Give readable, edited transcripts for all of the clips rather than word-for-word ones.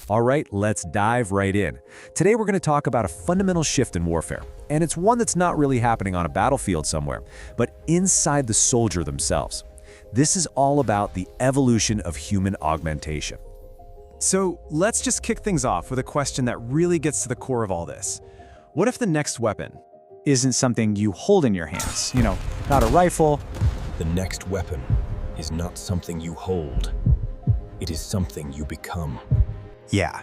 All right, let's dive right in. Today we're going to talk about a fundamental shift in warfare, and it's one that's not really happening on a battlefield somewhere, but inside the soldier themselves. This is all about the evolution of human augmentation. So let's just kick things off with a question that really gets to the core of all this. What if the next weapon isn't something you hold in your hands? Not a rifle. The next weapon is not something you hold. It is something you become. Yeah.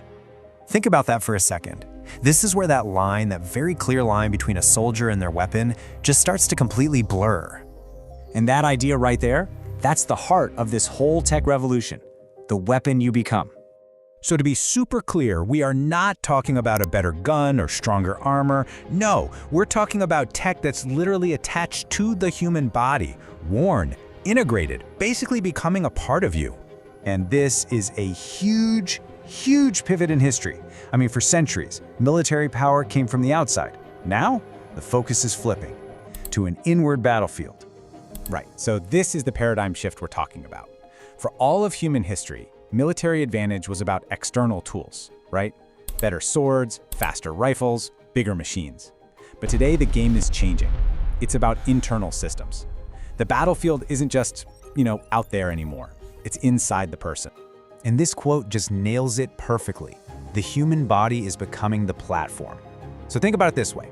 Think about that for a second. This is where that line, that very clear line between a soldier and their weapon, just starts to completely blur. And that idea right there, that's the heart of this whole tech revolution, the weapon you become. So to be super clear, we are not talking about a better gun or stronger armor. No, we're talking about tech that's literally attached to the human body, worn, integrated, basically becoming a part of you. And this is a huge pivot in history. I mean, for centuries, military power came from the outside. Now, the focus is flipping to an inward battlefield. Right, so this is the paradigm shift we're talking about. For all of human history, military advantage was about external tools, right? Better swords, faster rifles, bigger machines. But today the game is changing. It's about internal systems. The battlefield isn't just, out there anymore. It's inside the person. And this quote just nails it perfectly. The human body is becoming the platform. So think about it this way.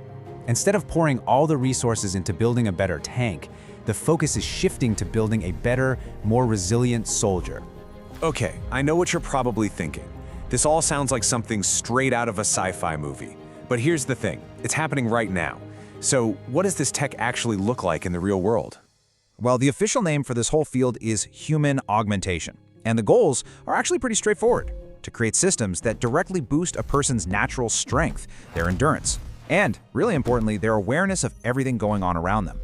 Instead of pouring all the resources into building a better tank, the focus is shifting to building a better, more resilient soldier. Okay, I know what you're probably thinking. This all sounds like something straight out of a sci-fi movie. But here's the thing, it's happening right now. So what does this tech actually look like in the real world? Well, the official name for this whole field is human augmentation. And the goals are actually pretty straightforward: to create systems that directly boost a person's natural strength, their endurance, and, really importantly, their awareness of everything going on around them.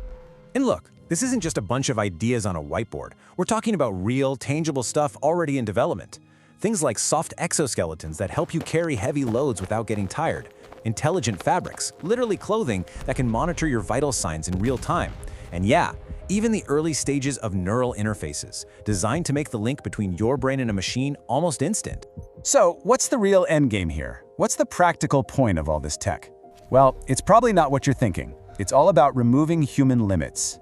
And look, this isn't just a bunch of ideas on a whiteboard. We're talking about real, tangible stuff already in development. Things like soft exoskeletons that help you carry heavy loads without getting tired, intelligent fabrics, literally clothing that can monitor your vital signs in real time, and yeah, even the early stages of neural interfaces, designed to make the link between your brain and a machine almost instant. So what's the real end game here? What's the practical point of all this tech? Well, it's probably not what you're thinking. It's all about removing human limits.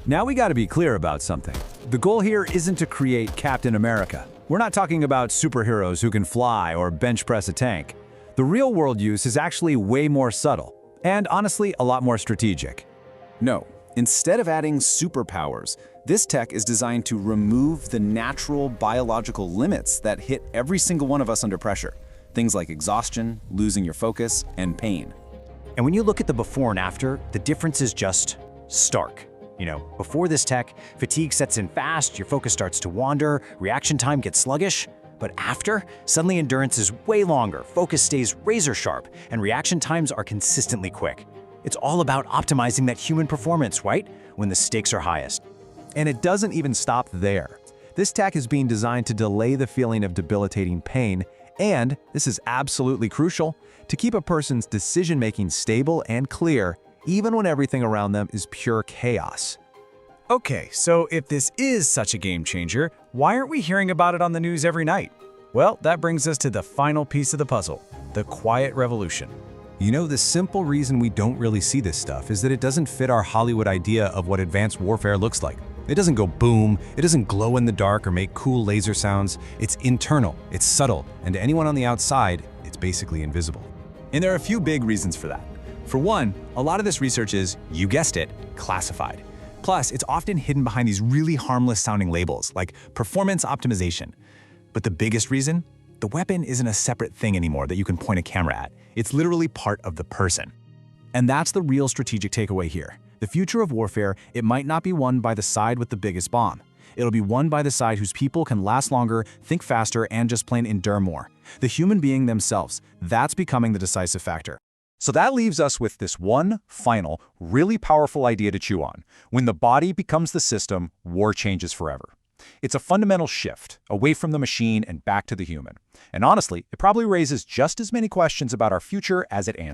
Now we got to be clear about something. The goal here isn't to create Captain America. We're not talking about superheroes who can fly or bench press a tank. The real world use is actually way more subtle, and honestly, a lot more strategic. No, instead of adding superpowers, this tech is designed to remove the natural biological limits that hit every single one of us under pressure. Things like exhaustion, losing your focus, and pain. And when you look at the before and after, the difference is just stark. Before this tech, fatigue sets in fast, your focus starts to wander, reaction time gets sluggish. But after, suddenly endurance is way longer, focus stays razor sharp, and reaction times are consistently quick. It's all about optimizing that human performance, right? When the stakes are highest. And it doesn't even stop there. This tech is being designed to delay the feeling of debilitating pain, and, this is absolutely crucial, to keep a person's decision-making stable and clear, even when everything around them is pure chaos. Okay, so if this is such a game changer, why aren't we hearing about it on the news every night? Well, that brings us to the final piece of the puzzle, the quiet revolution. The simple reason we don't really see this stuff is that it doesn't fit our Hollywood idea of what advanced warfare looks like. It doesn't go boom, it doesn't glow in the dark or make cool laser sounds. It's internal, it's subtle, and to anyone on the outside, it's basically invisible. And there are a few big reasons for that. For one, a lot of this research is, you guessed it, classified. Plus, it's often hidden behind these really harmless sounding labels, like performance optimization. But the biggest reason? The weapon isn't a separate thing anymore that you can point a camera at. It's literally part of the person. And that's the real strategic takeaway here. The future of warfare, it might not be won by the side with the biggest bomb. It'll be won by the side whose people can last longer, think faster, and just plain endure more. The human being themselves, that's becoming the decisive factor. So that leaves us with this one final, really powerful idea to chew on. When the body becomes the system, war changes forever. It's a fundamental shift, away from the machine and back to the human. And honestly, it probably raises just as many questions about our future as it answers.